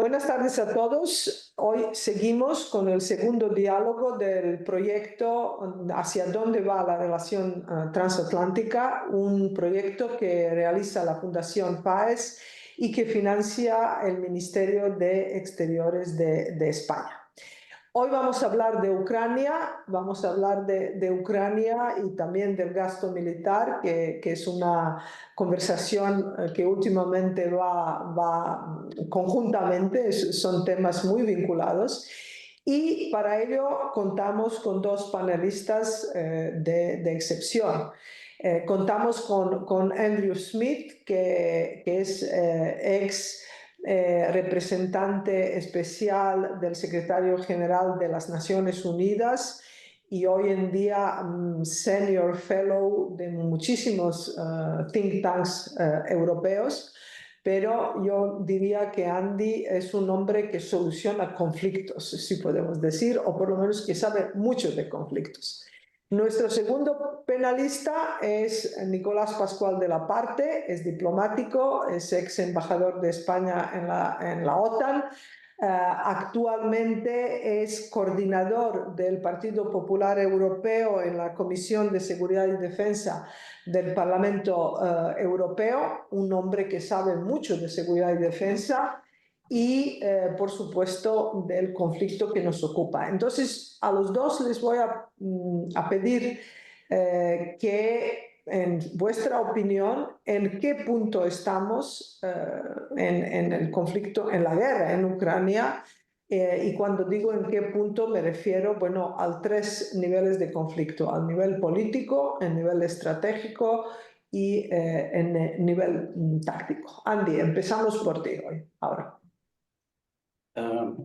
Buenas tardes a todos. Hoy seguimos con el segundo diálogo del proyecto Hacia dónde va la relación transatlántica, un proyecto que realiza la Fundación PAES y que financia el Ministerio de Exteriores de España. Hoy vamos a hablar de Ucrania, de Ucrania y también del gasto militar, que es una conversación que últimamente va conjuntamente, son temas muy vinculados. Y para ello contamos con dos panelistas de excepción. Contamos con Andrew Smith, que es ex representante especial del secretario general de las Naciones Unidas y hoy en día senior fellow de muchísimos think tanks europeos, pero yo diría que Andy es un hombre que soluciona conflictos, si podemos decir, o por lo menos que sabe mucho de conflictos. Nuestro segundo panelista es Nicolás Pascual de la Parte, es diplomático, es ex embajador de España en la OTAN, actualmente es coordinador del Partido Popular Europeo en la Comisión de Seguridad y Defensa del Parlamento Europeo, un hombre que sabe mucho de seguridad y defensa y, por supuesto, del conflicto que nos ocupa. Entonces, a los dos les voy a pedir que, en vuestra opinión, en qué punto estamos en el conflicto, en la guerra en Ucrania. Y cuando digo en qué punto me refiero, bueno, a tres niveles de conflicto: al nivel político, el nivel estratégico y en el nivel táctico. Andy, empezamos por ti hoy, ahora.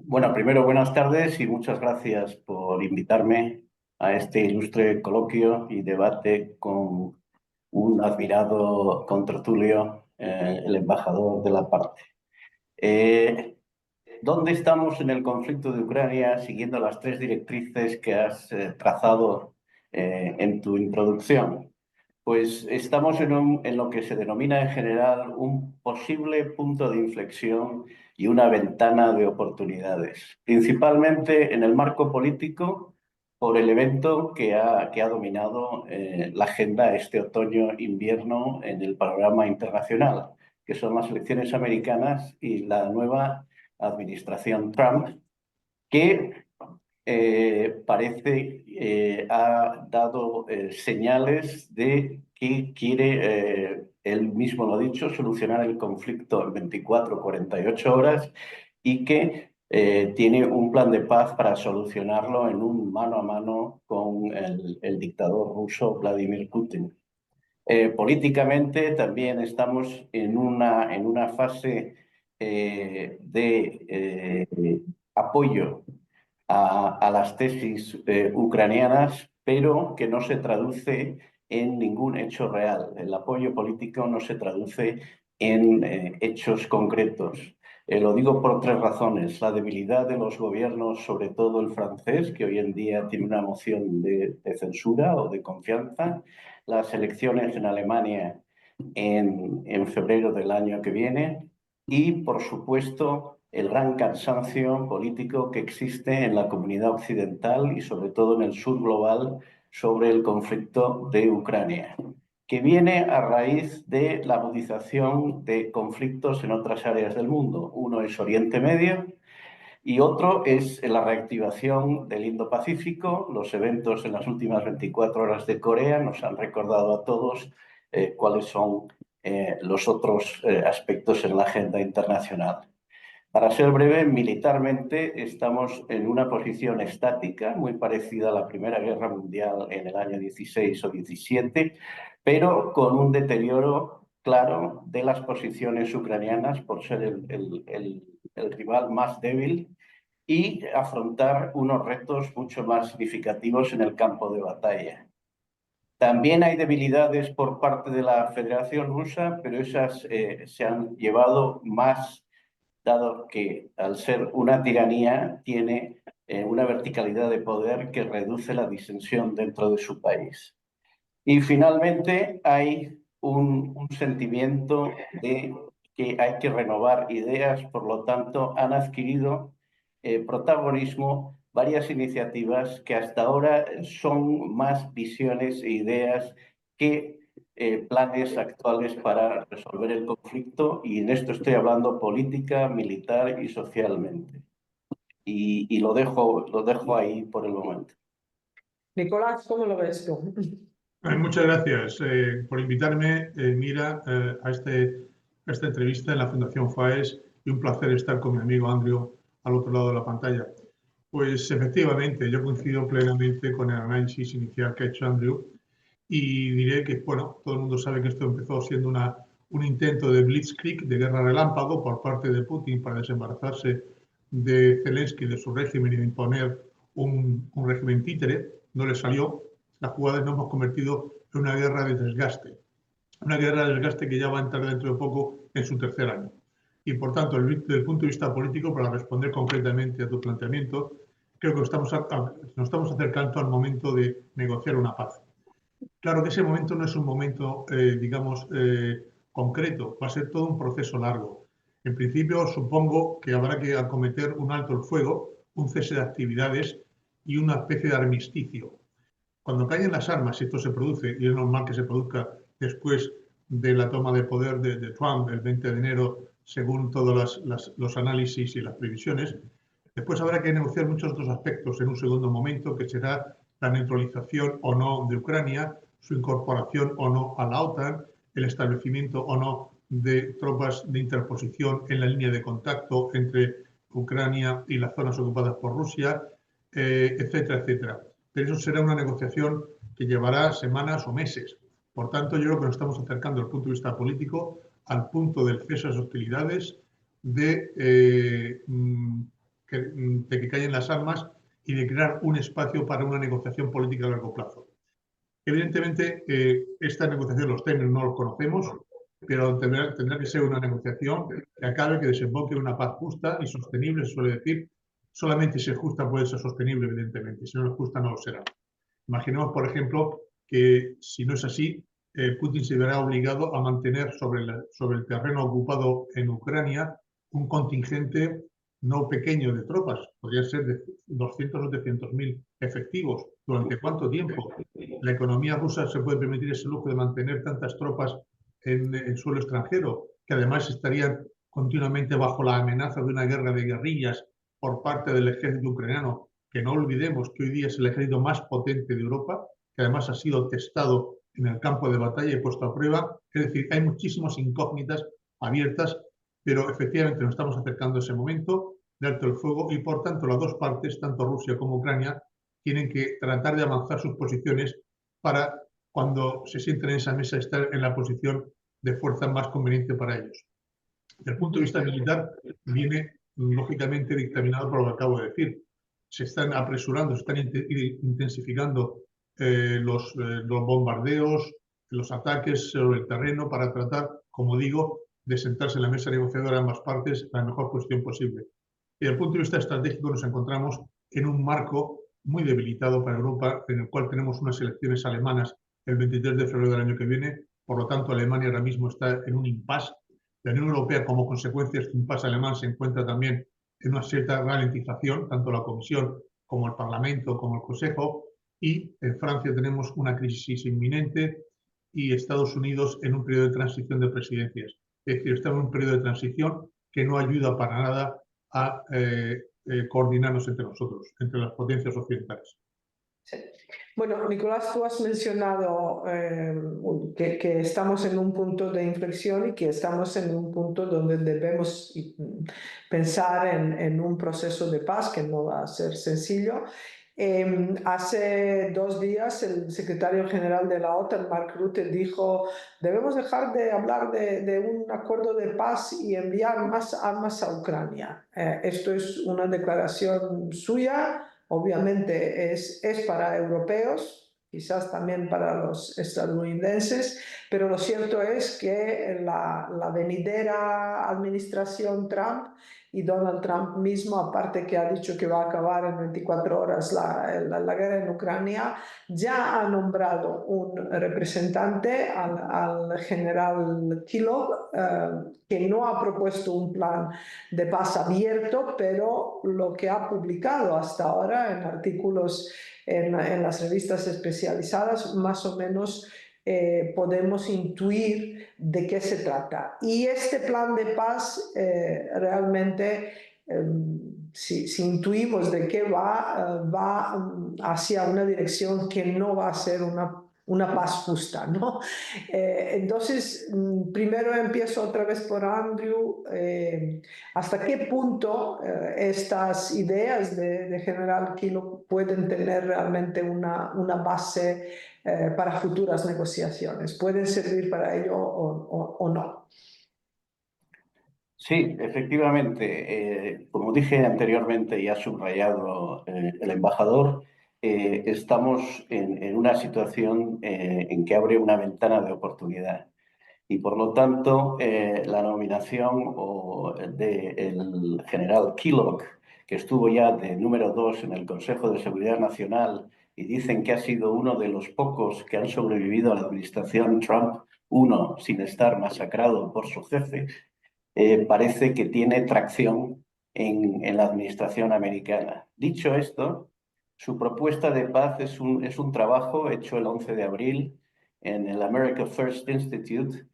Bueno, primero buenas tardes y muchas gracias por invitarme a este ilustre coloquio y debate con un admirado contertulio, el embajador de la Parte. ¿Dónde estamos en el conflicto de Ucrania siguiendo las tres directrices que has trazado en tu introducción? Pues estamos en lo que se denomina en general un posible punto de inflexión y una ventana de oportunidades, principalmente en el marco político por el evento que ha dominado la agenda este otoño-invierno en el panorama internacional, que son las elecciones americanas y la nueva administración Trump, que ha dado señales de que quiere, él mismo lo ha dicho, solucionar el conflicto en 24 o 48 horas y que tiene un plan de paz para solucionarlo en un mano a mano con el dictador ruso Vladimir Putin. Políticamente también estamos en una fase de apoyo a las tesis ucranianas, pero que no se traduce en ningún hecho real. El apoyo político no se traduce en hechos concretos. Lo digo por tres razones: la debilidad de los gobiernos, sobre todo el francés, que hoy en día tiene una moción de censura o de confianza; las elecciones en Alemania en febrero del año que viene; y, por supuesto, el gran cansancio político que existe en la comunidad occidental y sobre todo en el sur global sobre el conflicto de Ucrania, que viene a raíz de la agudización de conflictos en otras áreas del mundo. Uno es Oriente Medio y otro es la reactivación del Indo-Pacífico. Los eventos en las últimas 24 horas de Corea nos han recordado a todos cuáles son los otros aspectos en la agenda internacional. Para ser breve, militarmente estamos en una posición estática, muy parecida a la Primera Guerra Mundial en el año 16 o 17, pero con un deterioro claro de las posiciones ucranianas por ser el rival más débil y afrontar unos retos mucho más significativos en el campo de batalla. También hay debilidades por parte de la Federación Rusa, pero esas se han llevado más, dado que al ser una tiranía tiene una verticalidad de poder que reduce la disensión dentro de su país. Y finalmente hay un sentimiento de que hay que renovar ideas, por lo tanto, han adquirido protagonismo varias iniciativas que hasta ahora son más visiones e ideas que planes actuales para resolver el conflicto, y en esto estoy hablando política, militar y socialmente. Y lo dejo ahí por el momento. Nicolás, ¿cómo lo ves tú? Muchas gracias por invitarme, Mira, a esta entrevista en la Fundación FAES, y un placer estar con mi amigo Andrew al otro lado de la pantalla. Pues efectivamente, yo coincido plenamente con el análisis inicial que ha hecho Andrew, y diré que, bueno, todo el mundo sabe que esto empezó siendo un intento de blitzkrieg, de guerra relámpago por parte de Putin para desembarazarse de Zelensky, de su régimen, y de imponer un régimen títere. No le salió. La jugada nos hemos convertido en una guerra de desgaste. Una guerra de desgaste que ya va a entrar dentro de poco en su tercer año. Y por tanto, desde el punto de vista político, para responder concretamente a tu planteamiento, creo que nos estamos acercando al momento de negociar una paz. Claro que ese momento no es un momento, digamos, concreto, va a ser todo un proceso largo. En principio, supongo que habrá que acometer un alto el fuego, un cese de actividades y una especie de armisticio. Cuando caen las armas, si esto se produce, y es normal que se produzca después de la toma de poder de Trump el 20 de enero, según todos los análisis y las previsiones, después habrá que negociar muchos otros aspectos en un segundo momento, que será la neutralización o no de Ucrania, su incorporación o no a la OTAN, el establecimiento o no de tropas de interposición en la línea de contacto entre Ucrania y las zonas ocupadas por Rusia, etcétera, etcétera. Pero eso será una negociación que llevará semanas o meses. Por tanto, yo creo que nos estamos acercando desde el punto de vista político al punto del cese de las hostilidades, de que callen las armas y de crear un espacio para una negociación política a largo plazo. Evidentemente, esta negociación, los términos no los conocemos, pero tendrá que ser una negociación que acabe, que desemboque en una paz justa y sostenible, se suele decir. Solamente si es justa puede ser sostenible, evidentemente. Si no es justa, no lo será. Imaginemos, por ejemplo, que si no es así, Putin se verá obligado a mantener sobre el terreno ocupado en Ucrania un contingente no pequeño de tropas. Podría ser de 200 o 300.000 efectivos. ¿Durante cuánto tiempo? La economía rusa se puede permitir ese lujo de mantener tantas tropas en suelo extranjero, que además estarían continuamente bajo la amenaza de una guerra de guerrillas por parte del ejército ucraniano, que no olvidemos que hoy día es el ejército más potente de Europa, que además ha sido testado en el campo de batalla y puesto a prueba. Es decir, hay muchísimas incógnitas abiertas, pero efectivamente nos estamos acercando a ese momento de alto el fuego, y por tanto las dos partes, tanto Rusia como Ucrania, tienen que tratar de avanzar sus posiciones para, cuando se sienten en esa mesa, estar en la posición de fuerza más conveniente para ellos. Desde el punto de vista militar, viene lógicamente dictaminado por lo que acabo de decir. Se están apresurando, se están intensificando los bombardeos, los ataques sobre el terreno, para tratar, como digo, de sentarse en la mesa negociadora ambas partes la mejor cuestión posible. Y desde el punto de vista estratégico nos encontramos en un marco muy debilitado para Europa, en el cual tenemos unas elecciones alemanas el 23 de febrero del año que viene. Por lo tanto, Alemania ahora mismo está en un impasse. La Unión Europea, como consecuencia de este impasse alemán, se encuentra también en una cierta ralentización, tanto la Comisión como el Parlamento como el Consejo, y en Francia tenemos una crisis inminente, y Estados Unidos en un periodo de transición de presidencias. Es decir, estamos en un periodo de transición que no ayuda para nada a coordinarnos entre nosotros, entre las potencias occidentales. Sí. Bueno, Nicolás, tú has mencionado que estamos en un punto de inflexión y que estamos en un punto donde debemos pensar en un proceso de paz que no va a ser sencillo. Hace 2 días el secretario general de la OTAN, Mark Rutte, dijo: debemos dejar de hablar de un acuerdo de paz y enviar más armas a Ucrania. Esto es una declaración suya. Obviamente es para europeos, quizás también para los estadounidenses, pero lo cierto es que la venidera administración Trump y Donald Trump mismo, aparte que ha dicho que va a acabar en 24 horas la guerra en Ucrania, ya ha nombrado un representante al general Kellogg, que no ha propuesto un plan de paz abierto, pero lo que ha publicado hasta ahora en artículos en las revistas especializadas, más o menos podemos intuir de qué se trata. Y este plan de paz realmente, si intuimos de qué va hacia una dirección que no va a ser una paz justa, ¿no? Entonces, primero empiezo otra vez por Andrew. ¿Hasta qué punto estas ideas de General Kellogg pueden tener realmente una base para futuras negociaciones? ¿Pueden servir para ello o no? Sí, efectivamente. Como dije anteriormente y ha subrayado el embajador, estamos en una situación en que abre una ventana de oportunidad. Y por lo tanto, la nominación del general Kellogg, que estuvo ya de número 2 en el Consejo de Seguridad Nacional y dicen que ha sido uno de los pocos que han sobrevivido a la administración Trump 1 sin estar masacrado por su jefe, parece que tiene tracción en la administración americana. Dicho esto, su propuesta de paz es un trabajo hecho el 11 de abril en el America First Institute,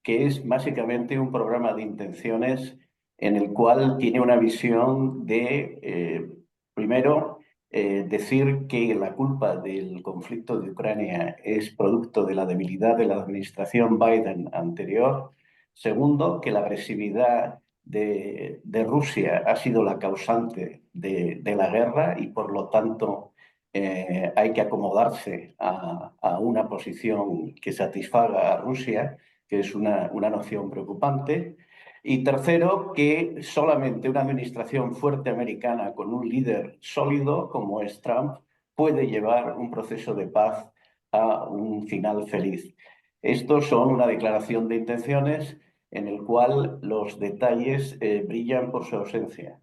que es básicamente un programa de intenciones en el cual tiene una visión de, primero, decir que la culpa del conflicto de Ucrania es producto de la debilidad de la administración Biden anterior. Segundo, que la agresividad de Rusia ha sido la causante de la guerra y por lo tanto hay que acomodarse a una posición que satisfaga a Rusia, que es una noción preocupante. Y tercero, que solamente una administración fuerte americana con un líder sólido como es Trump puede llevar un proceso de paz a un final feliz. Estos son una declaración de intenciones en el cual los detalles brillan por su ausencia.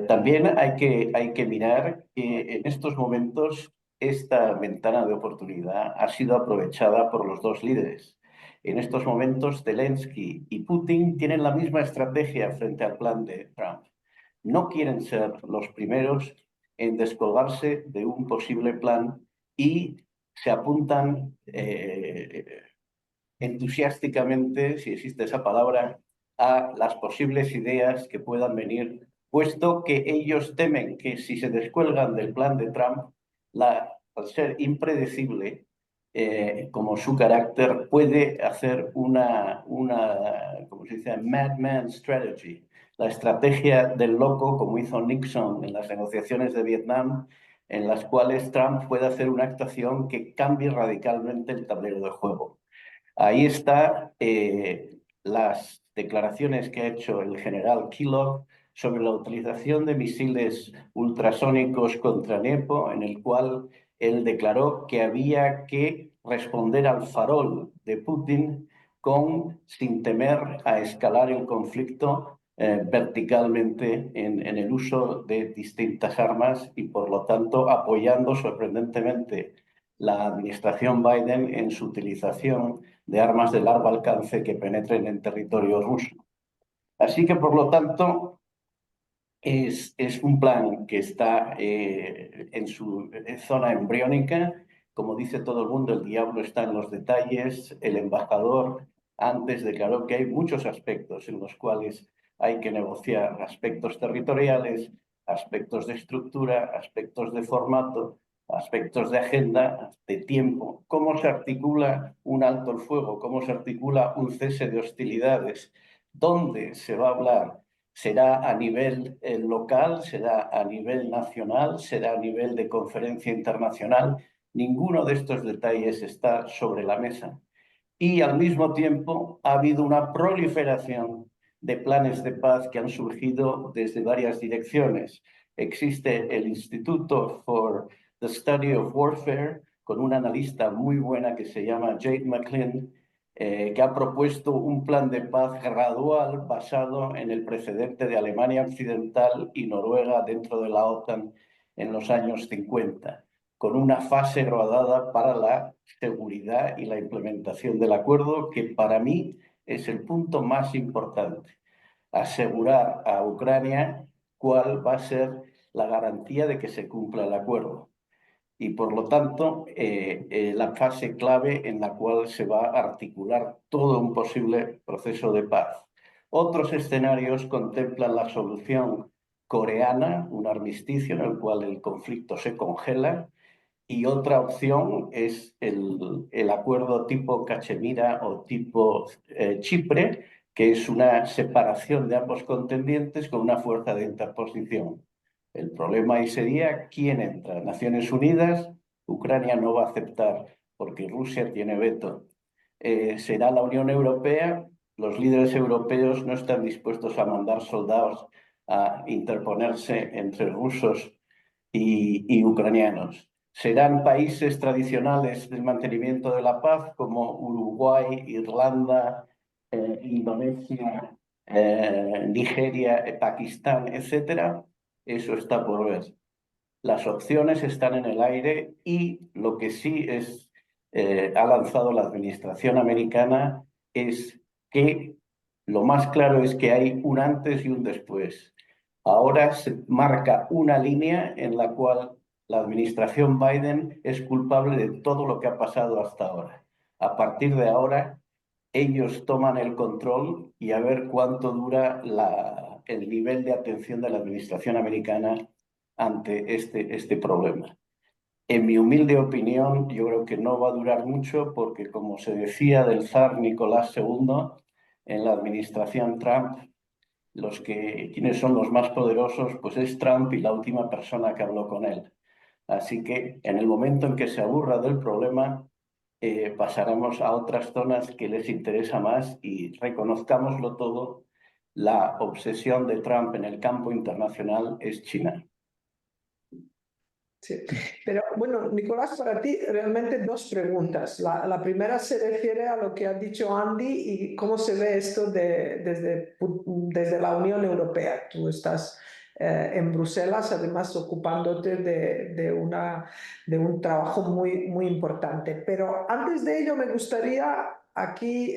También hay que mirar que en estos momentos esta ventana de oportunidad ha sido aprovechada por los dos líderes. En estos momentos Zelensky y Putin tienen la misma estrategia frente al plan de Trump. No quieren ser los primeros en descolgarse de un posible plan y se apuntan entusiásticamente, si existe esa palabra, a las posibles ideas que puedan venir, puesto que ellos temen que si se descuelgan del plan de Trump, al ser impredecible, como su carácter, puede hacer como se dice, madman strategy, la estrategia del loco, como hizo Nixon en las negociaciones de Vietnam, en las cuales Trump puede hacer una actuación que cambie radicalmente el tablero de juego. Ahí está las declaraciones que ha hecho el general Kellogg sobre la utilización de misiles ultrasónicos contra Nepo, en el cual él declaró que había que responder al farol de Putin sin temer a escalar el conflicto verticalmente en el uso de distintas armas y, por lo tanto, apoyando sorprendentemente la administración Biden en su utilización de armas de largo alcance que penetren en territorio ruso. Así que, por lo tanto, es un plan que está en su zona embriónica. Como dice todo el mundo, el diablo está en los detalles. El embajador antes declaró que hay muchos aspectos en los cuales hay que negociar, aspectos territoriales, aspectos de estructura, aspectos de formato, aspectos de agenda, de tiempo, cómo se articula un alto el fuego, cómo se articula un cese de hostilidades, dónde se va a hablar. ¿Será a nivel local? ¿Será a nivel nacional? ¿Será a nivel de conferencia internacional? Ninguno de estos detalles está sobre la mesa. Y al mismo tiempo ha habido una proliferación de planes de paz que han surgido desde varias direcciones. Existe el Instituto for the Study of Warfare, con una analista muy buena que se llama Jade McLean, que ha propuesto un plan de paz gradual basado en el precedente de Alemania Occidental y Noruega dentro de la OTAN en los años 50, con una fase graduada para la seguridad y la implementación del acuerdo, que para mí es el punto más importante. Asegurar a Ucrania cuál va a ser la garantía de que se cumpla el acuerdo. Y por lo tanto, la fase clave en la cual se va a articular todo un posible proceso de paz. Otros escenarios contemplan la solución coreana, un armisticio en el cual el conflicto se congela, y otra opción es el acuerdo tipo Cachemira o tipo Chipre, que es una separación de ambos contendientes con una fuerza de interposición. El problema ahí sería quién entra. Naciones Unidas, Ucrania no va a aceptar porque Rusia tiene veto. Será la Unión Europea. Los líderes europeos no están dispuestos a mandar soldados a interponerse entre rusos y ucranianos. Serán países tradicionales del mantenimiento de la paz como Uruguay, Irlanda, Indonesia, Nigeria, Pakistán, etcétera. Eso está por ver. Las opciones están en el aire y lo que sí ha lanzado la administración americana es que lo más claro es que hay un antes y un después. Ahora se marca una línea en la cual la administración Biden es culpable de todo lo que ha pasado hasta ahora. A partir de ahora, ellos toman el control y a ver cuánto dura el nivel de atención de la administración americana ante este problema. En mi humilde opinión, yo creo que no va a durar mucho porque, como se decía del zar Nicolás II, en la administración Trump, quienes son los más poderosos, pues es Trump y la última persona que habló con él. Así que en el momento en que se aburra del problema, pasaremos a otras zonas que les interesa más y reconozcámoslo todo, la obsesión de Trump en el campo internacional es China. Sí. Pero bueno, Nicolás, para ti realmente dos preguntas. La primera se refiere a lo que ha dicho Andy y cómo se ve esto desde la Unión Europea. Tú estás en Bruselas, además ocupándote de un trabajo muy, muy importante. Pero antes de ello me gustaría aquí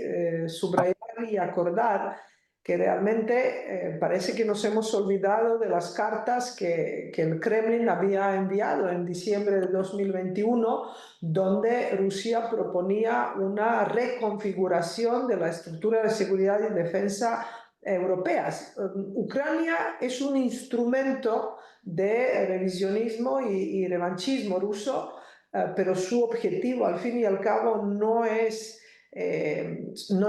subrayar y acordar que realmente parece que nos hemos olvidado de las cartas que el Kremlin había enviado en diciembre de 2021, donde Rusia proponía una reconfiguración de la estructura de seguridad y defensa europeas. Ucrania es un instrumento de revisionismo y revanchismo ruso, pero su objetivo al fin y al cabo no es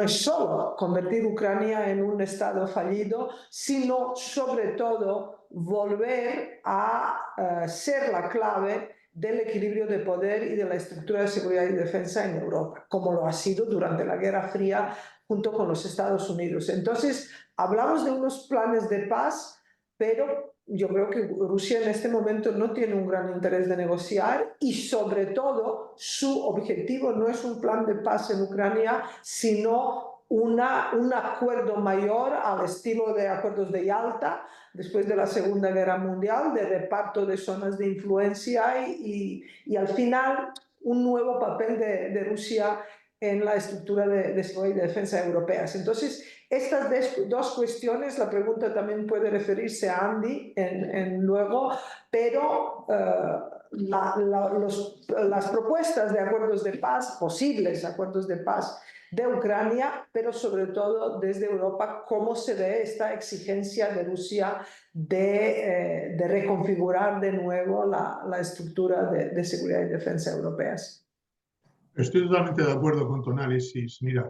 solo convertir Ucrania en un estado fallido, sino sobre todo volver a ser la clave del equilibrio de poder y de la estructura de seguridad y defensa en Europa, como lo ha sido durante la Guerra Fría junto con los Estados Unidos. Entonces, hablamos de unos planes de paz, pero yo creo que Rusia en este momento no tiene un gran interés de negociar y sobre todo su objetivo no es un plan de paz en Ucrania, sino un acuerdo mayor al estilo de acuerdos de Yalta después de la Segunda Guerra Mundial, de reparto de zonas de influencia y al final un nuevo papel de Rusia en la estructura de seguridad y de europeas. Entonces, estas dos cuestiones, la pregunta también puede referirse a Andy luego, pero las propuestas de acuerdos de paz, posibles acuerdos de paz de Ucrania, pero sobre todo desde Europa, cómo se ve esta exigencia de Rusia de reconfigurar de nuevo la estructura de seguridad y defensa europeas. Estoy totalmente de acuerdo con tu análisis. Mira,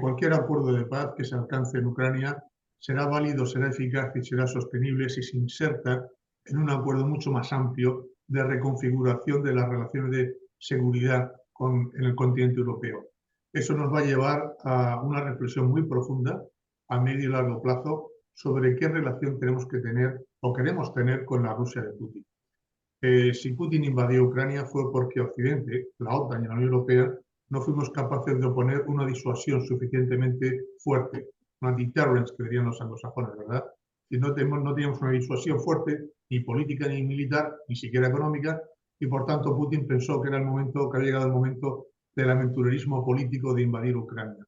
cualquier acuerdo de paz que se alcance en Ucrania será válido, será eficaz y será sostenible si se inserta en un acuerdo mucho más amplio de reconfiguración de las relaciones de seguridad en el continente europeo. Eso nos va a llevar a una reflexión muy profunda a medio y largo plazo sobre qué relación tenemos que tener o queremos tener con la Rusia de Putin. Si Putin invadió Ucrania fue porque Occidente, la OTAN y la Unión Europea no fuimos capaces de oponer una disuasión suficientemente fuerte, una deterrence que dirían los anglosajones, ¿verdad? Y no teníamos una disuasión fuerte, ni política, ni militar, ni siquiera económica, y por tanto Putin pensó que era el momento, que había llegado el momento del aventurerismo político de invadir Ucrania.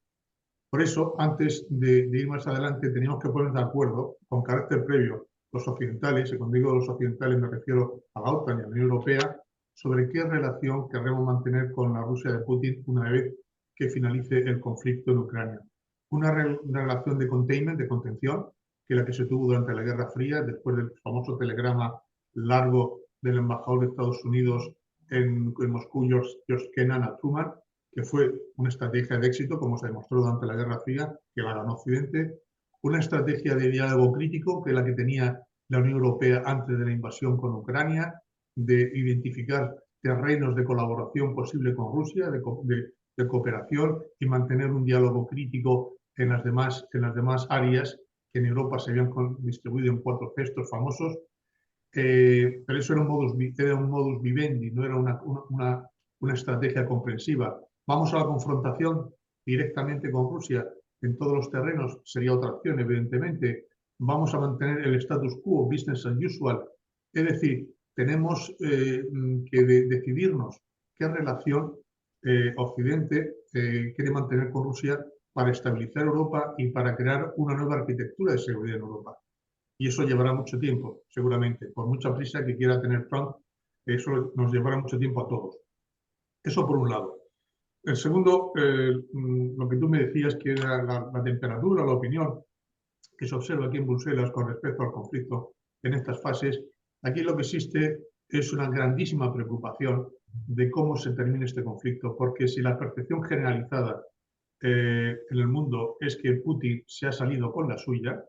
Por eso, antes de ir más adelante, teníamos que ponernos de acuerdo, con carácter previo, los occidentales, y cuando digo los occidentales me refiero a la OTAN y a la Unión Europea, sobre qué relación queremos mantener con la Rusia de Putin una vez que finalice el conflicto en Ucrania. Una relación de containment, de contención, que es la que se tuvo durante la Guerra Fría, después del famoso telegrama largo del embajador de Estados Unidos en Moscú, George Kennan, a Truman, que fue una estrategia de éxito, como se demostró durante la Guerra Fría, que la ganó Occidente, una estrategia de diálogo crítico, que es la que tenía la Unión Europea antes de la invasión con Ucrania, de identificar terrenos de colaboración posible con Rusia, de cooperación y mantener un diálogo crítico en las demás áreas que en Europa se habían distribuido en 4 cestos famosos. Pero eso era un modus vivendi, no era una estrategia comprensiva. Vamos a la confrontación directamente con Rusia en todos los terrenos, sería otra opción, evidentemente. Vamos a mantener el status quo, business as usual. Es decir, tenemos que decidirnos qué relación Occidente quiere mantener con Rusia para estabilizar Europa y para crear una nueva arquitectura de seguridad en Europa. Y eso llevará mucho tiempo, seguramente. Por mucha prisa que quiera tener Trump, eso nos llevará mucho tiempo a todos. Eso por un lado. El segundo, lo que tú me decías, que era la temperatura, la opinión que se observa aquí en Bruselas con respecto al conflicto en estas fases. Aquí lo que existe es una grandísima preocupación de cómo se termine este conflicto, porque si la percepción generalizada en el mundo es que Putin se ha salido con la suya,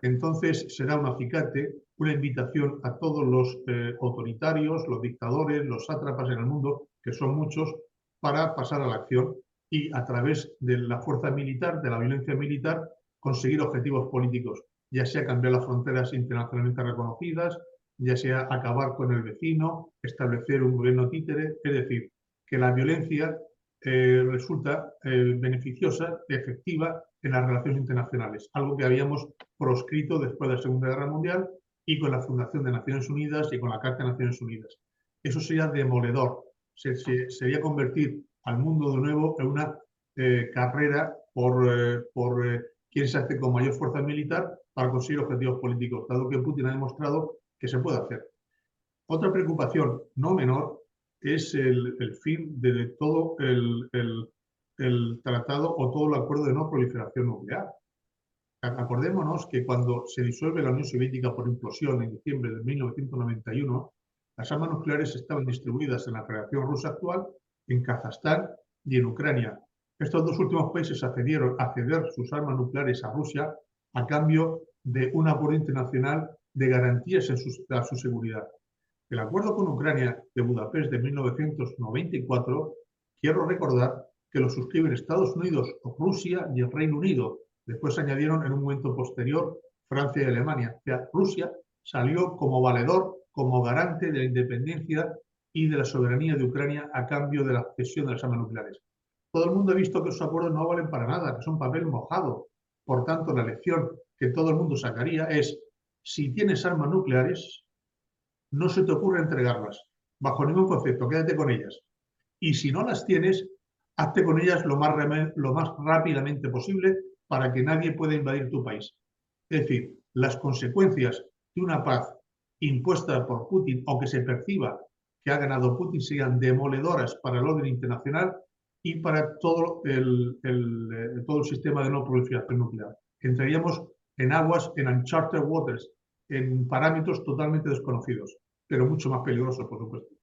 entonces será un acicate, una invitación a todos los autoritarios, los dictadores, los sátrapas en el mundo, que son muchos, para pasar a la acción y a través de la fuerza militar, de la violencia militar, conseguir objetivos políticos, ya sea cambiar las fronteras internacionalmente reconocidas, ya sea acabar con el vecino, establecer un gobierno títere, es decir, que la violencia resulta beneficiosa, efectiva en las relaciones internacionales, algo que habíamos proscrito después de la Segunda Guerra Mundial y con la fundación de Naciones Unidas y con la Carta de Naciones Unidas. Eso sería demoledor, sería convertir al mundo de nuevo en una carrera por quién se hace con mayor fuerza militar para conseguir objetivos políticos, dado que Putin ha demostrado que se puede hacer. Otra preocupación no menor es el fin de todo el tratado o todo el acuerdo de no proliferación nuclear. Acordémonos que cuando se disuelve la Unión Soviética por implosión en diciembre de 1991, las armas nucleares estaban distribuidas en la Federación Rusa actual, en Kazajstán y en Ucrania. Estos 2 últimos países accedieron a ceder sus armas nucleares a Rusia a cambio de un acuerdo internacional de garantías a su seguridad. El acuerdo con Ucrania de Budapest de 1994, quiero recordar que lo suscriben Estados Unidos, Rusia y el Reino Unido. Después se añadieron en un momento posterior Francia y Alemania. O sea, Rusia salió como valedor, como garante de la independencia y de la soberanía de Ucrania a cambio de la cesión de las armas nucleares. Todo el mundo ha visto que esos acuerdos no valen para nada, que son papel mojado. Por tanto, la lección que todo el mundo sacaría es: si tienes armas nucleares, no se te ocurre entregarlas, bajo ningún concepto, quédate con ellas. Y si no las tienes, hazte con ellas lo más rápidamente posible para que nadie pueda invadir tu país. Es decir, las consecuencias de una paz impuesta por Putin o que se perciba que ha ganado Putin serían demoledoras para el orden internacional y para todo el sistema de no proliferación nuclear. Entraríamos en aguas, en uncharted waters, en parámetros totalmente desconocidos, pero mucho más peligrosos, por supuesto.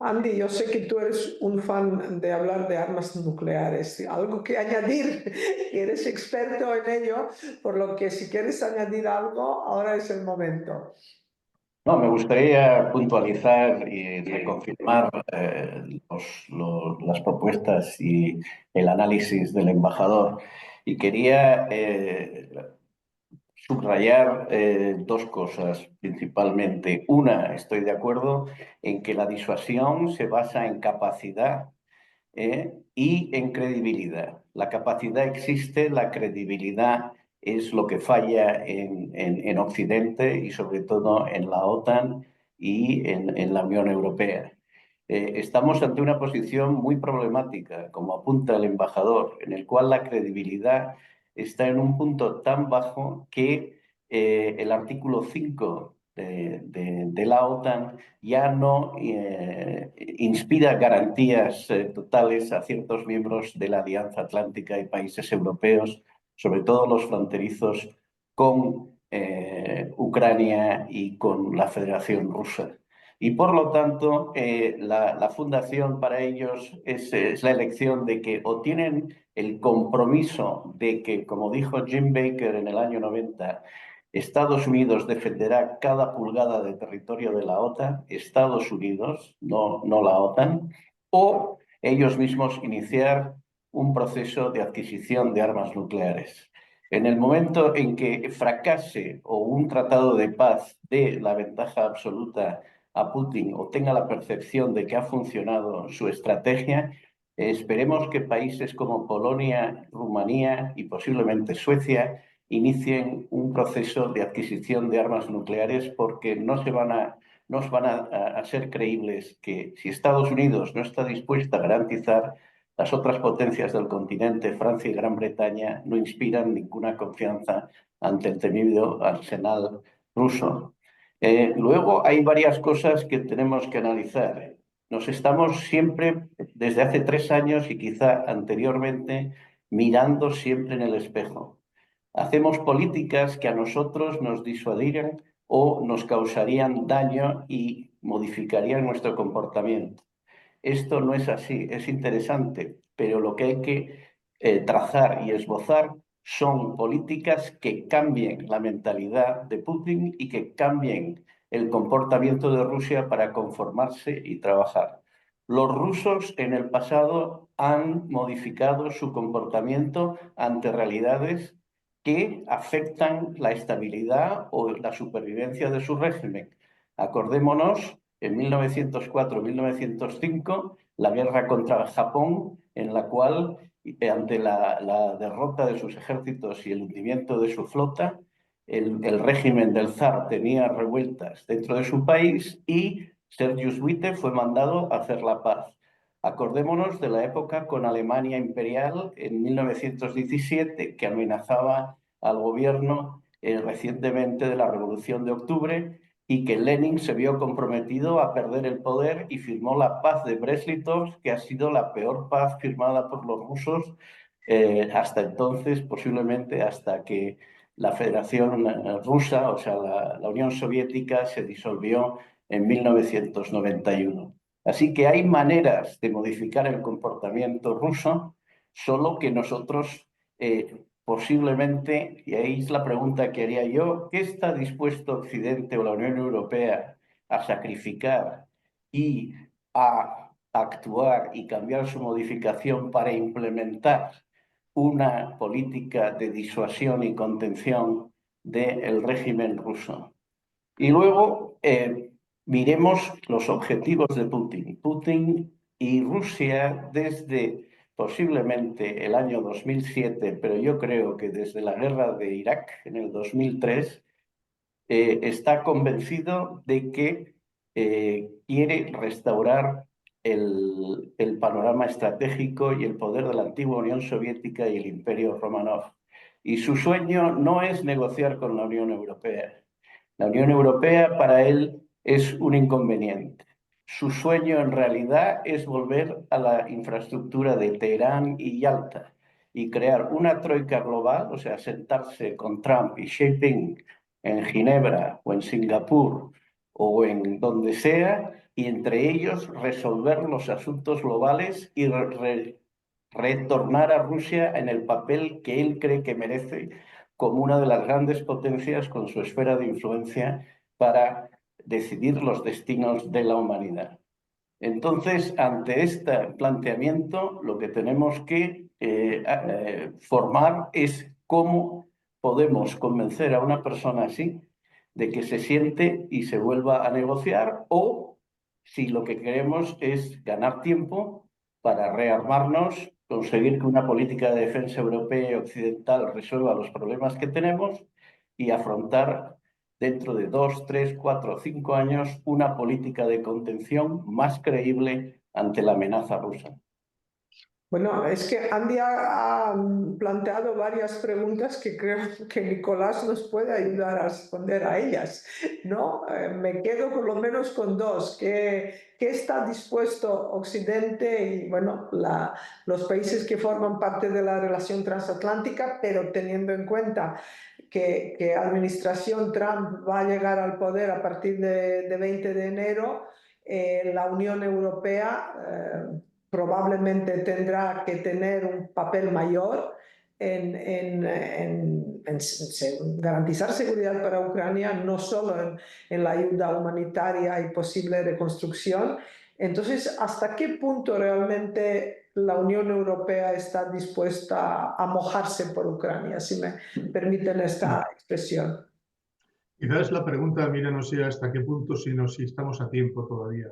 Andy, yo sé que tú eres un fan de hablar de armas nucleares. ¿Algo que añadir? Eres experto en ello, por lo que si quieres añadir algo, ahora es el momento. No, me gustaría puntualizar y reconfirmar las propuestas y el análisis del embajador. Y quería subrayar 2 cosas principalmente. Una, estoy de acuerdo en que la disuasión se basa en capacidad y en credibilidad. La capacidad existe, la credibilidad es lo que falla en Occidente y sobre todo en la OTAN y en la Unión Europea. Estamos ante una posición muy problemática, como apunta el embajador, en el cual la credibilidad está en un punto tan bajo que el artículo 5 de la OTAN ya no inspira garantías totales a ciertos miembros de la Alianza Atlántica y países europeos, sobre todo los fronterizos con Ucrania y con la Federación Rusa. Y por lo tanto, la fundación para ellos es la elección de que o tienen el compromiso de que, como dijo Jim Baker en el año 90, Estados Unidos defenderá cada pulgada de territorio de la OTAN, Estados Unidos, no la OTAN, o ellos mismos iniciar un proceso de adquisición de armas nucleares. En el momento en que fracase o un tratado de paz dé la ventaja absoluta a Putin o tenga la percepción de que ha funcionado su estrategia, esperemos que países como Polonia, Rumanía y posiblemente Suecia inicien un proceso de adquisición de armas nucleares porque no van a ser creíbles que si Estados Unidos no está dispuesta a garantizar, las otras potencias del continente, Francia y Gran Bretaña, no inspiran ninguna confianza ante el temido arsenal ruso. Luego hay varias cosas que tenemos que analizar. Nos estamos siempre, desde hace 3 años y quizá anteriormente, mirando siempre en el espejo. Hacemos políticas que a nosotros nos disuadirían o nos causarían daño y modificarían nuestro comportamiento. Esto no es así, es interesante, pero lo que hay que trazar y esbozar son políticas que cambien la mentalidad de Putin y que cambien el comportamiento de Rusia para conformarse y trabajar. Los rusos en el pasado han modificado su comportamiento ante realidades que afectan la estabilidad o la supervivencia de su régimen. Acordémonos en 1904-1905, la guerra contra Japón, en la cual, ante la derrota de sus ejércitos y el hundimiento de su flota, el régimen del zar tenía revueltas dentro de su país y Sergius Witte fue mandado a hacer la paz. Acordémonos de la época con Alemania imperial en 1917, que amenazaba al gobierno recientemente de la Revolución de Octubre, y que Lenin se vio comprometido a perder el poder y firmó la paz de Brest-Litovsk, que ha sido la peor paz firmada por los rusos hasta entonces, posiblemente hasta que la Federación Rusa, o sea, la Unión Soviética, se disolvió en 1991. Así que hay maneras de modificar el comportamiento ruso, solo que nosotros posiblemente, y ahí es la pregunta que haría yo, ¿qué está dispuesto Occidente o la Unión Europea a sacrificar y a actuar y cambiar su modificación para implementar una política de disuasión y contención del régimen ruso? Y luego miremos los objetivos de Putin. Putin y Rusia desde posiblemente el año 2007, pero yo creo que desde la guerra de Irak en el 2003, está convencido de que quiere restaurar el panorama estratégico y el poder de la antigua Unión Soviética y el Imperio Romanov. Y su sueño no es negociar con la Unión Europea. La Unión Europea para él es un inconveniente. Su sueño en realidad es volver a la infraestructura de Teherán y Yalta y crear una troika global, o sea, sentarse con Trump y Xi Jinping en Ginebra o en Singapur o en donde sea, y entre ellos resolver los asuntos globales y retornar a Rusia en el papel que él cree que merece como una de las grandes potencias con su esfera de influencia para decidir los destinos de la humanidad. Entonces, ante este planteamiento, lo que tenemos que formar es cómo podemos convencer a una persona así de que se siente y se vuelva a negociar, o si lo que queremos es ganar tiempo para rearmarnos, conseguir que una política de defensa europea y occidental resuelva los problemas que tenemos y afrontar dentro de 2, 3, 4, 5 años una política de contención más creíble ante la amenaza rusa. Bueno, es que Andy ha planteado varias preguntas que creo que Nicolás nos puede ayudar a responder a ellas, ¿no? Me quedo por lo menos con dos. ¿Qué está dispuesto Occidente y, bueno, los países que forman parte de la relación transatlántica, pero teniendo en cuenta que la administración Trump va a llegar al poder a partir de 20 de enero, la Unión Europea probablemente tendrá que tener un papel mayor en garantizar seguridad para Ucrania, no solo en la ayuda humanitaria y posible reconstrucción. Entonces, ¿hasta qué punto realmente la Unión Europea está dispuesta a mojarse por Ucrania, si me permiten esta expresión? Quizás la pregunta, mira, no sea hasta qué punto, sino si estamos a tiempo todavía.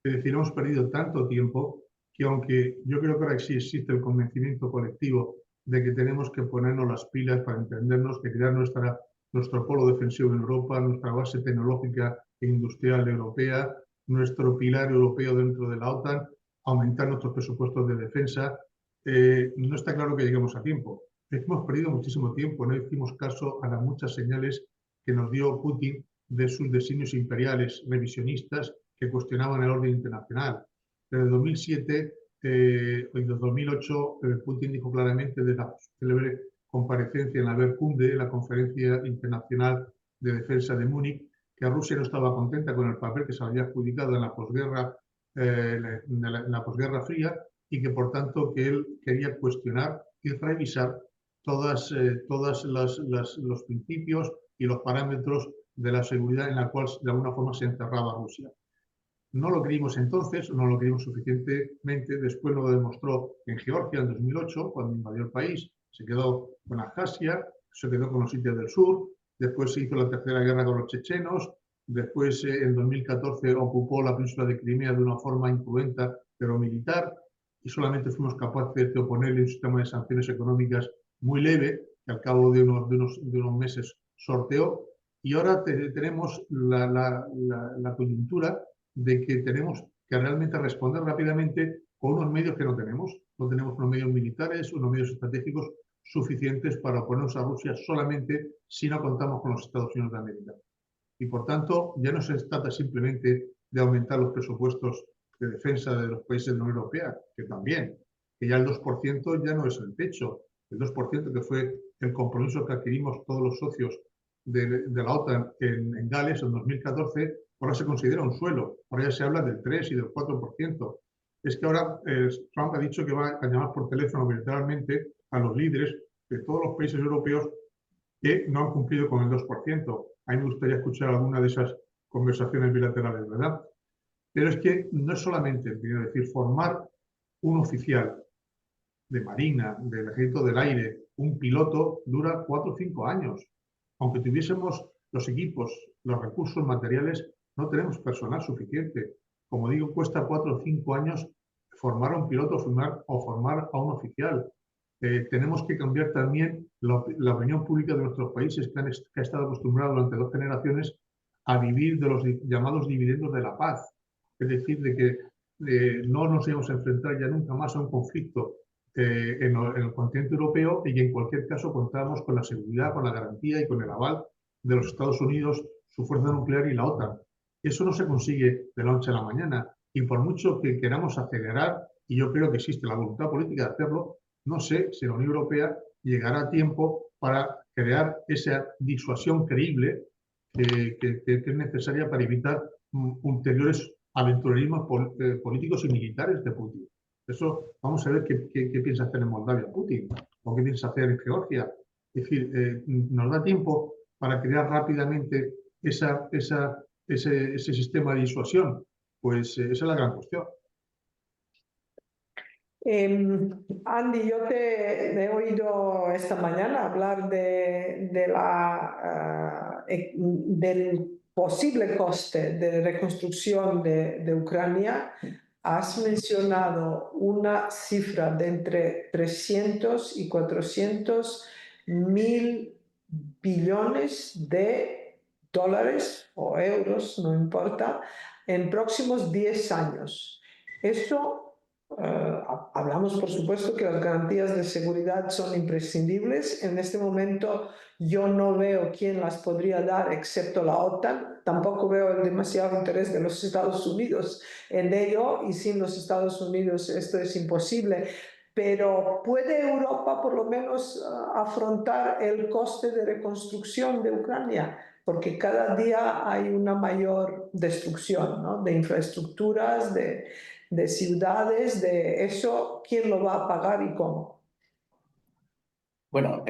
Es decir, hemos perdido tanto tiempo que aunque yo creo que ahora sí existe el convencimiento colectivo de que tenemos que ponernos las pilas para entendernos, que crear nuestro polo defensivo en Europa, nuestra base tecnológica e industrial europea, nuestro pilar europeo dentro de la OTAN, aumentar nuestros presupuestos de defensa, no está claro que lleguemos a tiempo. Hemos perdido muchísimo tiempo, no hicimos caso a las muchas señales que nos dio Putin de sus designios imperiales revisionistas que cuestionaban el orden internacional. Desde 2007 y desde 2008, Putin dijo claramente desde la célebre comparecencia en la Wehrkunde, la Conferencia Internacional de Defensa de Múnich, que Rusia no estaba contenta con el papel que se había adjudicado en la posguerra, en la posguerra fría, y que por tanto que él quería cuestionar y revisar todos los principios y los parámetros de la seguridad en la cual de alguna forma se encerraba Rusia. No lo creímos entonces, no lo creímos suficientemente, después lo demostró en Georgia en 2008, cuando invadió el país, se quedó con Abjasia, se quedó con los sitios del sur, después se hizo la tercera guerra con los chechenos, después en 2014 ocupó la península de Crimea de una forma incruenta pero militar, y solamente fuimos capaces de oponerle un sistema de sanciones económicas muy leve, que al cabo de unos meses sorteó, y ahora tenemos la coyuntura de que tenemos que realmente responder rápidamente con unos medios que no tenemos. No tenemos unos medios militares, unos medios estratégicos suficientes para oponernos a Rusia solamente si no contamos con los Estados Unidos de América. Y por tanto, ya no se trata simplemente de aumentar los presupuestos de defensa de los países de la Unión Europea, que también, que ya el 2% ya no es el techo. El 2% que fue el compromiso que adquirimos todos los socios de la OTAN en Gales en 2014, ahora se considera un suelo. Ahora ya se habla del 3 y del 4%. Es que ahora Trump ha dicho que va a llamar por teléfono bilateralmente a los líderes de todos los países europeos que no han cumplido con el 2%. A mí me gustaría escuchar alguna de esas conversaciones bilaterales, ¿verdad? Pero es que no es solamente, quiero decir, formar un oficial de Marina, del Ejército del Aire, un piloto, dura 4 o 5 años. Aunque tuviésemos los equipos, los recursos materiales, no tenemos personal suficiente. Como digo, cuesta 4 o 5 años formar a un piloto o formar a un oficial. Tenemos que cambiar también la opinión pública de nuestros países que ha estado acostumbrado durante 2 generaciones a vivir de los llamados dividendos de la paz. Es decir, de que no nos íbamos a enfrentar ya nunca más a un conflicto en el continente europeo y que en cualquier caso contamos con la seguridad, con la garantía y con el aval de los Estados Unidos, su fuerza nuclear y la OTAN. Eso no se consigue de la noche a la mañana y por mucho que queramos acelerar, y yo creo que existe la voluntad política de hacerlo, no sé si la Unión Europea llegará a tiempo para crear esa disuasión creíble que es necesaria para evitar ulteriores aventurerismos políticos y militares de Putin. Eso vamos a ver qué piensa hacer en Moldavia Putin o qué piensa hacer en Georgia. Es decir, nos da tiempo para crear rápidamente ese sistema de disuasión. Pues esa es la gran cuestión. Andy, yo te he oído esta mañana hablar del posible coste de reconstrucción de Ucrania has mencionado una cifra de entre 300 y 400 mil billones de dólares o euros, no importa, en próximos 10 años. Eso, hablamos por supuesto que las garantías de seguridad son imprescindibles. En este momento yo no veo quién las podría dar excepto la OTAN. Tampoco veo el demasiado interés de los Estados Unidos en ello, y sin los Estados Unidos esto es imposible. Pero ¿puede Europa por lo menos afrontar el coste de reconstrucción de Ucrania? Porque cada día hay una mayor destrucción, ¿no? De infraestructuras, de ciudades, de eso, ¿quién lo va a pagar y cómo? Bueno,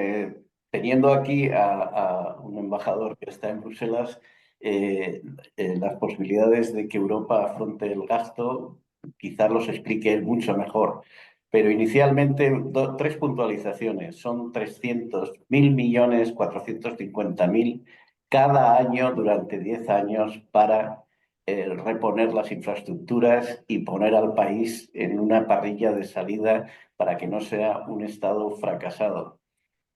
teniendo aquí a un embajador que está en Bruselas, las posibilidades de que Europa afronte el gasto quizás los explique él mucho mejor. Pero inicialmente, tres puntualizaciones. Son 300.000 millones, 450.000 cada año durante 10 años para reponer las infraestructuras y poner al país en una parrilla de salida para que no sea un Estado fracasado.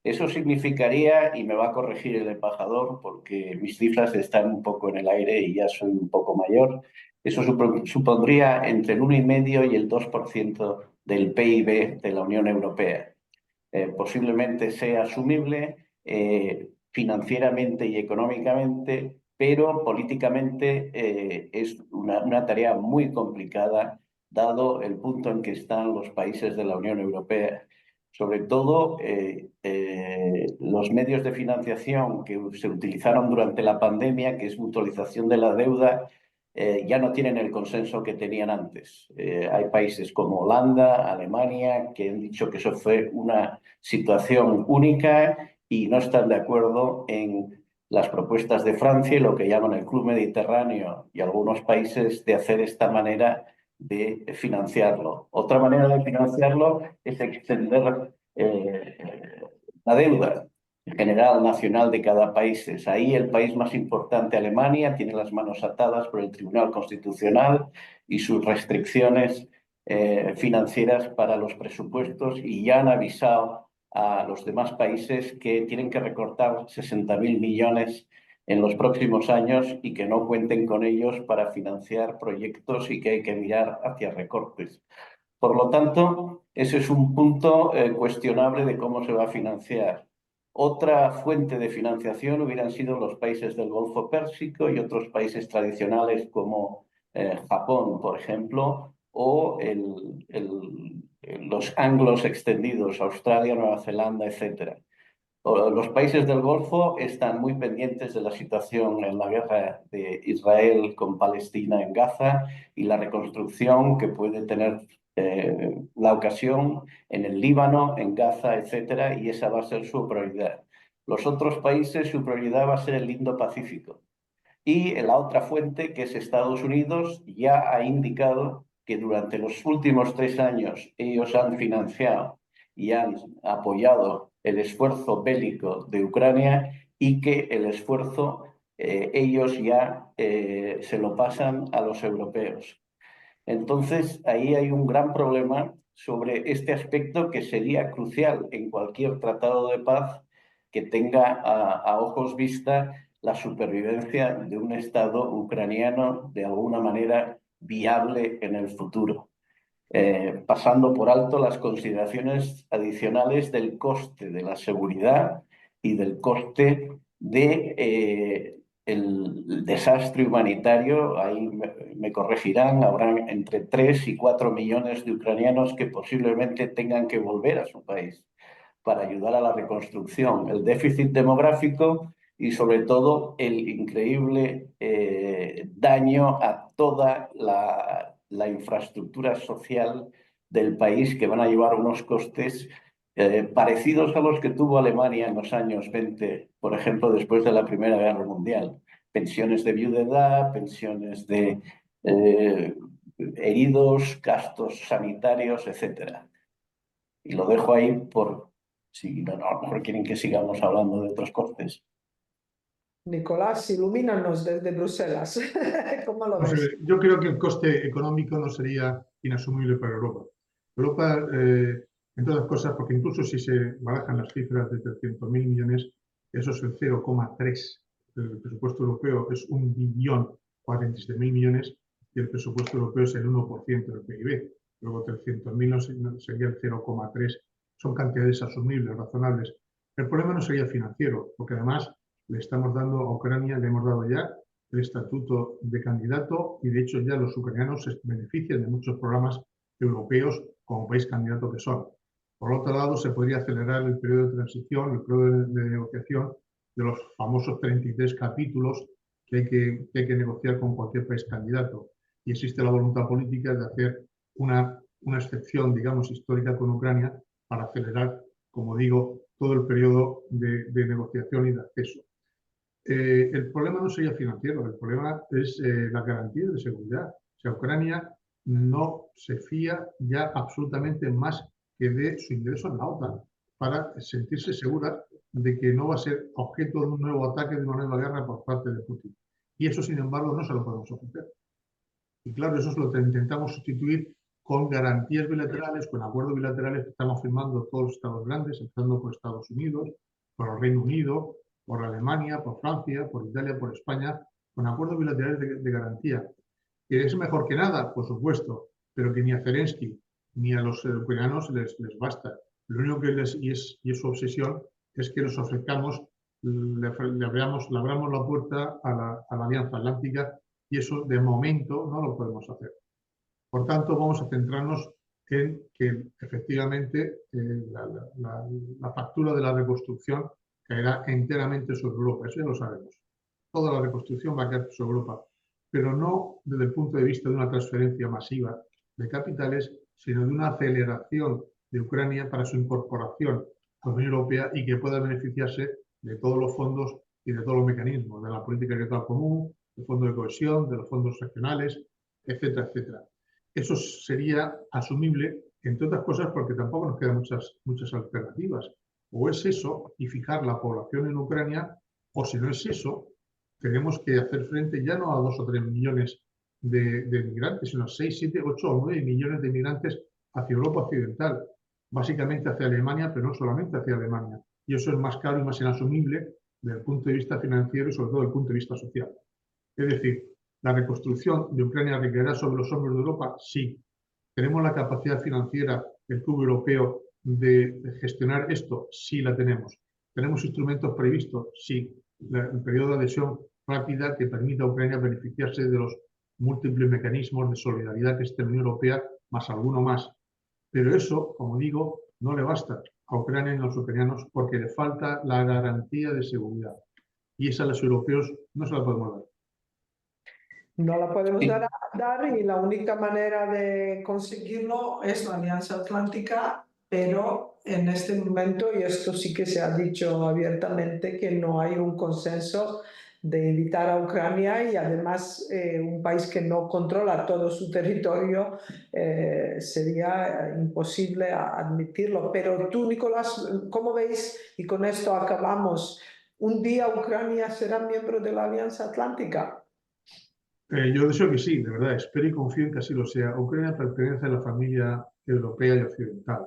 Eso significaría, y me va a corregir el embajador porque mis cifras están un poco en el aire y ya soy un poco mayor, eso supondría entre el 1,5 y el 2% del PIB de la Unión Europea. Posiblemente sea asumible financieramente y económicamente, pero políticamente es una tarea muy complicada dado el punto en que están los países de la Unión Europea. Sobre todo, los medios de financiación que se utilizaron durante la pandemia, que es mutualización de la deuda, ya no tienen el consenso que tenían antes. Hay países como Holanda, Alemania, que han dicho que eso fue una situación única y no están de acuerdo en las propuestas de Francia y lo que llaman el Club Mediterráneo y algunos países de hacer esta manera de financiarlo. Otra manera de financiarlo es extender la deuda general nacional de cada país. Es ahí el país más importante, Alemania, tiene las manos atadas por el Tribunal Constitucional y sus restricciones financieras para los presupuestos, y ya han avisado a los demás países que tienen que recortar 60.000 millones en los próximos años y que no cuenten con ellos para financiar proyectos y que hay que mirar hacia recortes. Por lo tanto, ese es un punto cuestionable de cómo se va a financiar. Otra fuente de financiación hubieran sido los países del Golfo Pérsico y otros países tradicionales como Japón, por ejemplo, o los anglos extendidos, Australia, Nueva Zelanda, etc. Los países del Golfo están muy pendientes de la situación en la guerra de Israel con Palestina en Gaza y la reconstrucción que puede tener la ocasión en el Líbano, en Gaza, etcétera, y esa va a ser su prioridad. Los otros países, su prioridad va a ser el Indo-Pacífico. Y la otra fuente, que es Estados Unidos, ya ha indicado que durante los últimos 3 años ellos han financiado y han apoyado el esfuerzo bélico de Ucrania y que el esfuerzo ellos ya se lo pasan a los europeos. Entonces, ahí hay un gran problema sobre este aspecto que sería crucial en cualquier tratado de paz que tenga a ojos vista la supervivencia de un Estado ucraniano de alguna manera viable en el futuro, pasando por alto las consideraciones adicionales del coste de la seguridad y del coste de el desastre humanitario. Ahí me corregirán, habrán entre 3 y 4 millones de ucranianos que posiblemente tengan que volver a su país para ayudar a la reconstrucción, el déficit demográfico y sobre todo el increíble daño a toda la infraestructura social del país, que van a llevar unos costes parecidos a los que tuvo Alemania en los años 20, por ejemplo, después de la Primera Guerra Mundial. Pensiones de viudedad, pensiones de heridos, gastos sanitarios, etc. Y lo dejo ahí por si no, a lo mejor quieren que sigamos hablando de otros costes. Nicolás, ilumínanos desde Bruselas. ¿Cómo lo No sé, ves? yo creo que el coste económico no sería inasumible para Europa. Europa, entre otras cosas, porque incluso si se barajan las cifras de 300.000 millones, eso es el 0,3 del presupuesto europeo, es 1.047.000 millones y el presupuesto europeo es el 1% del PIB. Luego 300.000 no sería el 0,3, son cantidades asumibles, razonables. El problema no sería financiero, porque además le estamos dando a Ucrania, le hemos dado ya el estatuto de candidato y de hecho ya los ucranianos se benefician de muchos programas europeos como país candidato que son. Por otro lado, se podría acelerar el periodo de transición, el periodo de negociación de los famosos 33 capítulos que hay que negociar con cualquier país candidato. Y existe la voluntad política de hacer una excepción, digamos, histórica con Ucrania para acelerar, como digo, todo el periodo de negociación y de acceso. El problema no sería financiero, el problema es la garantía de seguridad. O sea, Ucrania no se fía ya absolutamente más que de su ingreso en la OTAN para sentirse segura de que no va a ser objeto de un nuevo ataque, de una nueva guerra por parte de Putin. Y eso, sin embargo, no se lo podemos ofrecer. Y claro, eso es lo que intentamos sustituir con garantías bilaterales, con acuerdos bilaterales que estamos firmando todos los estados grandes, empezando por Estados Unidos, por el Reino Unido, por Alemania, por Francia, por Italia, por España, con acuerdos bilaterales de garantía. ¿Que es mejor que nada? Por supuesto, pero que ni a Zelensky ni a los ucranianos les basta. Lo único que y es su obsesión, es que nos ofrezcamos, le abramos la puerta a la Alianza Atlántica y eso de momento no lo podemos hacer. Por tanto, vamos a centrarnos en que efectivamente la factura de la reconstrucción caerá enteramente sobre Europa, eso ya lo sabemos. Toda la reconstrucción va a caer sobre Europa, pero no desde el punto de vista de una transferencia masiva de capitales, sino de una aceleración de Ucrania para su incorporación a la Unión Europea y que pueda beneficiarse de todos los fondos y de todos los mecanismos, de la política agrícola común, del fondo de cohesión, de los fondos regionales, etcétera, etcétera. Eso sería asumible, entre otras cosas, porque tampoco nos quedan muchas alternativas. O es eso y fijar la población en Ucrania, o si no es eso, tenemos que hacer frente ya no a 2 o 3 millones de migrantes, sino a 6, 7, 8 o 9 millones de migrantes hacia Europa Occidental, básicamente hacia Alemania, pero no solamente hacia Alemania. Y eso es más caro y más inasumible desde el punto de vista financiero y sobre todo desde el punto de vista social. Es decir, ¿la reconstrucción de Ucrania recaerá sobre los hombros de Europa? Sí. ¿Tenemos la capacidad financiera del Club Europeo de gestionar esto? Sí, la tenemos. ¿Tenemos instrumentos previstos? Sí. El periodo de adhesión rápida que permita a Ucrania beneficiarse de los múltiples mecanismos de solidaridad que es la Unión Europea, más alguno más. Pero eso, como digo, no le basta a Ucrania y a los ucranianos porque le falta la garantía de seguridad. Y esa a los europeos no se la podemos dar. No la podemos Sí. dar y la única manera de conseguirlo es la Alianza Atlántica, pero en este momento, y esto sí que se ha dicho abiertamente, que no hay un consenso de invitar a Ucrania y además un país que no controla todo su territorio sería imposible admitirlo. Pero tú, Nicolás, ¿cómo veis? Y con esto acabamos. ¿Un día Ucrania será miembro de la Alianza Atlántica? Yo deseo que sí, de verdad, espero y confío en que así lo sea. Ucrania pertenece a la familia europea y occidental,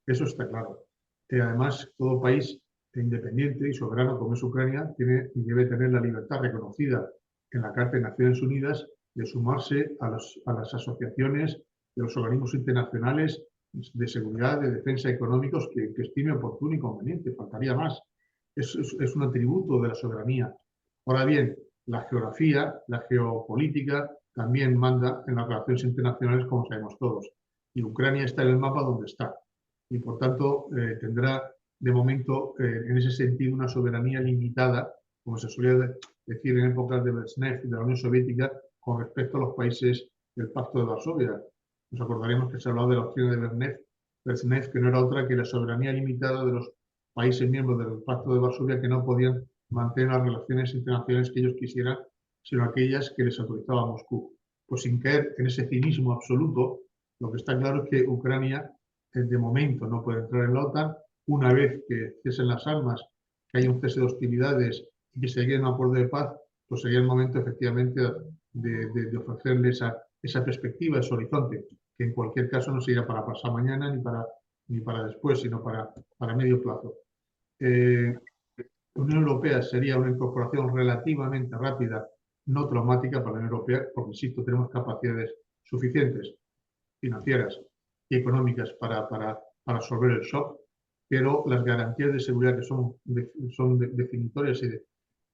eso está claro. Además, todo país independiente y soberano como es Ucrania tiene y debe tener la libertad reconocida en la Carta de Naciones Unidas de sumarse a las asociaciones de los organismos internacionales de seguridad, de defensa económicos que estime oportuno y conveniente, faltaría más. Es un atributo de la soberanía. Ahora bien, la geografía, la geopolítica, también manda en las relaciones internacionales, como sabemos todos. Y Ucrania está en el mapa donde está. Y por tanto, tendrá de momento, en ese sentido, una soberanía limitada, como se solía decir en épocas de Brezhnev y de la Unión Soviética, con respecto a los países del Pacto de Varsovia. Nos acordaremos que se hablaba de la opción de Brezhnev, que no era otra que la soberanía limitada de los países miembros del Pacto de Varsovia que no podían mantener las relaciones internacionales que ellos quisieran, sino aquellas que les autorizaba Moscú. Pues sin caer en ese cinismo absoluto, lo que está claro es que Ucrania de momento no puede entrar en la OTAN. Una vez que cesen las armas, que haya un cese de hostilidades y que se llegue a un acuerdo de paz, pues sería el momento efectivamente de ofrecerle esa perspectiva, ese horizonte, que en cualquier caso no sería para pasar mañana ni para después, sino para medio plazo. La Unión Europea sería una incorporación relativamente rápida, no traumática para la Unión Europea, porque, insisto, tenemos capacidades suficientes, financieras y económicas para absorber el shock, pero las garantías de seguridad que son definitorias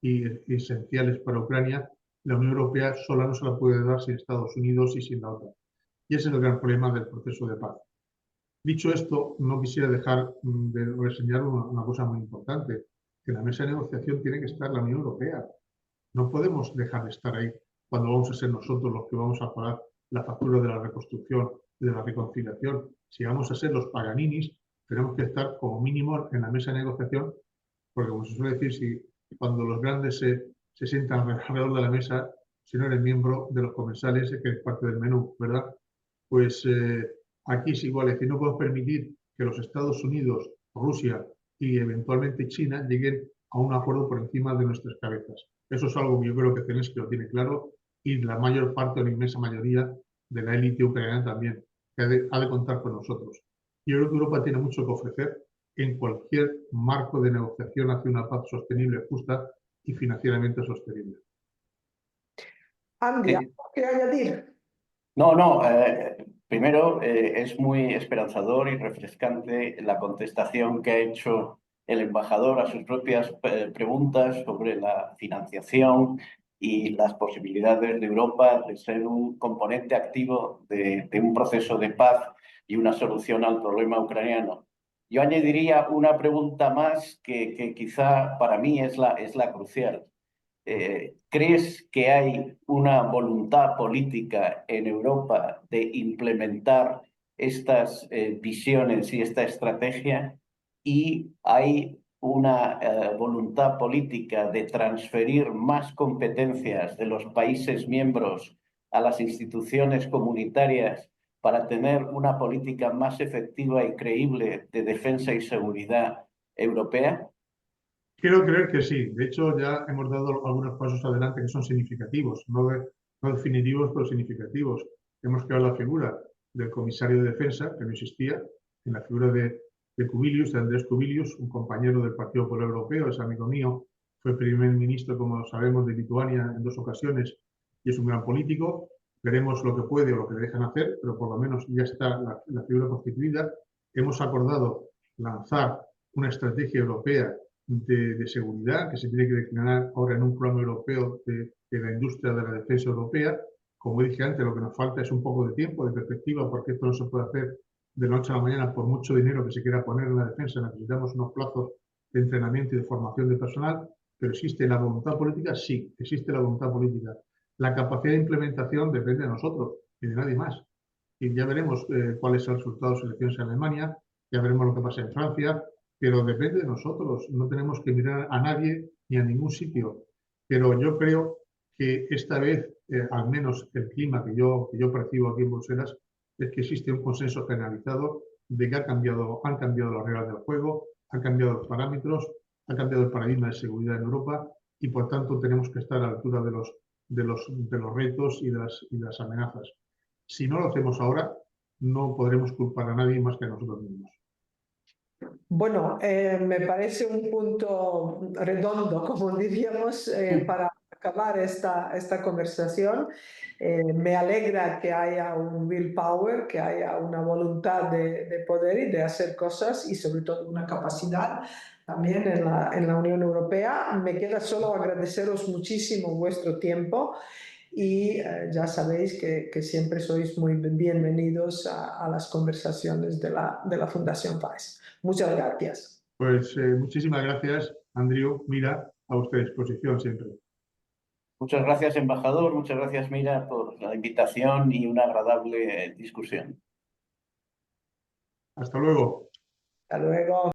y esenciales para Ucrania, la Unión Europea sola no se la puede dar sin Estados Unidos y sin la OTAN. Y ese es el gran problema del proceso de paz. Dicho esto, no quisiera dejar de reseñar una cosa muy importante, que en la mesa de negociación tiene que estar la Unión Europea. No podemos dejar de estar ahí cuando vamos a ser nosotros los que vamos a pagar la factura de la reconstrucción y de la reconciliación. Si vamos a ser los paganinis, tenemos que estar como mínimo en la mesa de negociación, porque como se suele decir, cuando los grandes se sientan alrededor de la mesa, si no eres miembro de los comensales, que es parte del menú, ¿verdad? Pues aquí es igual, es decir, no podemos permitir que los Estados Unidos, Rusia y eventualmente China lleguen a un acuerdo por encima de nuestras cabezas. Eso es algo que yo creo que Zelensky lo tiene claro y la mayor parte o la inmensa mayoría de la élite ucraniana también, que ha de contar con nosotros. Yo creo que Europa tiene mucho que ofrecer en cualquier marco de negociación hacia una paz sostenible, justa y financieramente sostenible. Andy, ¿algo que añadir? No, primero es muy esperanzador y refrescante la contestación que ha hecho el embajador a sus propias preguntas sobre la financiación y las posibilidades de Europa de ser un componente activo de un proceso de paz y una solución al problema ucraniano. Yo añadiría una pregunta más que quizá para mí es la crucial. ¿Crees que hay una voluntad política en Europa de implementar estas visiones y esta estrategia? ¿Y hay una voluntad política de transferir más competencias de los países miembros a las instituciones comunitarias para tener una política más efectiva y creíble de defensa y seguridad europea? Quiero creer que sí. De hecho, ya hemos dado algunos pasos adelante que son significativos, no definitivos, pero significativos. Hemos creado la figura del comisario de defensa, que no existía, en la figura de Kubilius, de Andrés Kubilius, un compañero del Partido Popular Europeo, es amigo mío, fue primer ministro, como sabemos, de Lituania en 2 ocasiones y es un gran político. Veremos lo que puede o lo que le dejan hacer, pero por lo menos ya está la figura constituida. Hemos acordado lanzar una estrategia europea de seguridad que se tiene que declinar ahora en un programa europeo de la industria de la defensa europea. Como dije antes, lo que nos falta es un poco de tiempo, de perspectiva, porque esto no se puede hacer de la noche a la mañana por mucho dinero que se quiera poner en la defensa. Necesitamos unos plazos de entrenamiento y de formación de personal, pero ¿existe la voluntad política? Sí, existe la voluntad política. La capacidad de implementación depende de nosotros y de nadie más. Y ya veremos cuál es el resultado de las elecciones en Alemania, ya veremos lo que pasa en Francia, pero depende de nosotros. No tenemos que mirar a nadie ni a ningún sitio. Pero yo creo que esta vez, al menos el clima que yo percibo aquí en Bruselas, es que existe un consenso generalizado de que han cambiado las reglas del juego, han cambiado los parámetros, ha cambiado el paradigma de seguridad en Europa y por tanto tenemos que estar a la altura de los retos y de las amenazas. Si no lo hacemos ahora, no podremos culpar a nadie más que a nosotros mismos. Bueno, me parece un punto redondo, como diríamos, para acabar esta conversación. Me alegra que haya un willpower, que haya una voluntad de poder y de hacer cosas y sobre todo una capacidad también en la Unión Europea. Me queda solo agradeceros muchísimo vuestro tiempo y ya sabéis que siempre sois muy bienvenidos a las conversaciones de la Fundación FAES. Muchas gracias. Pues muchísimas gracias, Andrew. Mira, a vuestra disposición siempre. Muchas gracias, embajador. Muchas gracias, Mira, por la invitación y una agradable discusión. Hasta luego. Hasta luego.